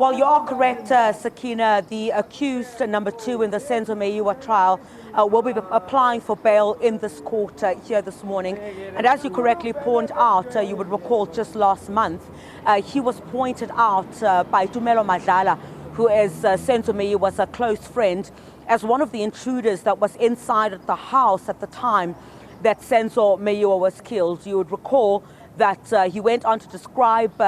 Well, you are correct, Sakina. The accused, number 2 in the Senzo Meyiwa trial, will be applying for bail in this court here this morning. And as you correctly point out, you would recall just last month, he was pointed out by Tumelo Madlala, who is Senzo Meyiwa's a close friend, as one of the intruders that was inside the house at the time that Senzo Meyiwa was killed. You would recall that he went on to describe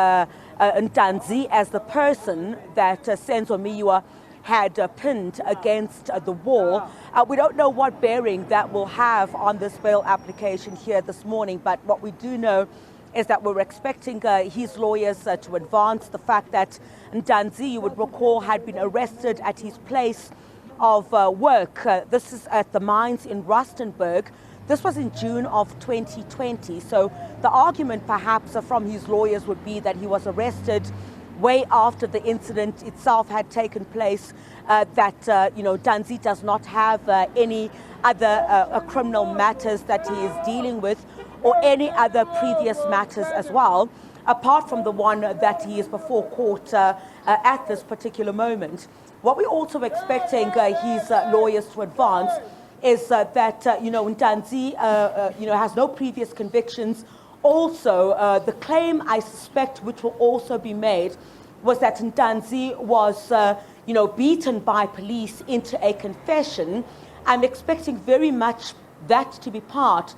Ntanzi as the person that Senzo Meyiwa had pinned against the wall. We don't know what bearing that will have on this bail application here this morning, but what we do know is that we're expecting his lawyers to advance the fact that Ntanzi, you would recall, had been arrested at his place of work. This is at the mines in Rustenburg. This was in June of 2020. So the argument perhaps from his lawyers would be that he was arrested way after the incident itself had taken place, that Ntanzi does not have any other criminal matters that he is dealing with, or any other previous matters as well, apart from the one that he is before court at this particular moment. What we're also expecting his lawyers to advance is that Ntanzi has no previous convictions. Also, the claim, I suspect, which will also be made, was that Ntanzi was beaten by police into a confession. I'm expecting very much that to be part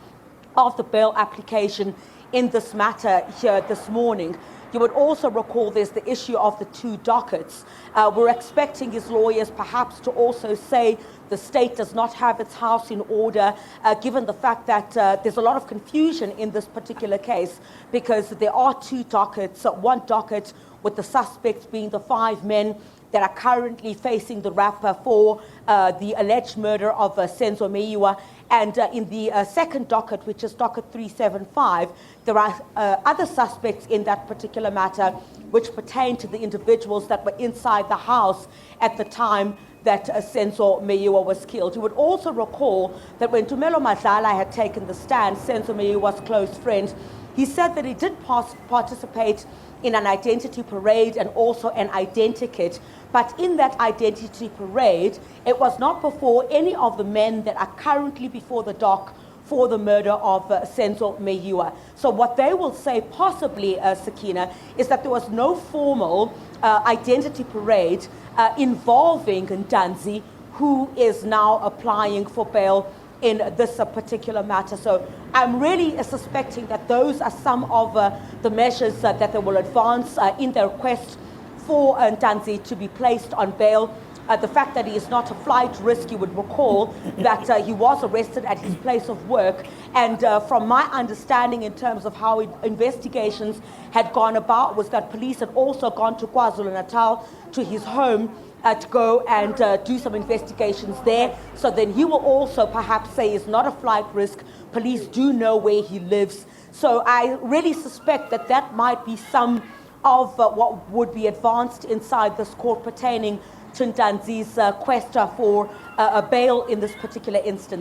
of the bail application in this matter here this morning. You would also recall there's the issue of the 2 dockets. We're expecting his lawyers perhaps to also say the state does not have its house in order, given the fact that there's a lot of confusion in this particular case, because there are 2 dockets. One docket with the suspects being the 5 men that are currently facing the rap for the alleged murder of Senzo Meyiwa. And in the second docket, which is docket 375, there are other suspects in that particular matter which pertain to the individuals that were inside the house at the time that Senzo Meyiwa was killed. You would also recall that when Tumelo Madlala had taken the stand, Senzo Meyiwa's close friend, he said that he did participate in an identity parade and also an identikit. But in that identity parade, it was not before any of the men that are currently before the dock for the murder of Senzo Meyiwa. So what they will say, possibly, Sakina, is that there was no formal identity parade involving Ntanzi, who is now applying for bail in this particular matter. So I'm really suspecting that those are some of the measures that they will advance in their request for Ntanzi to be placed on bail. The fact that he is not a flight risk, you would recall that he was arrested at his place of work. And from my understanding in terms of how investigations had gone about, was that police had also gone to KwaZulu-Natal, to his home, to go and do some investigations there. So then he will also perhaps say he's not a flight risk. Police do know where he lives. So I really suspect that that might be some of what would be advanced inside this court pertaining to Ntanzi's quest for a bail in this particular instance.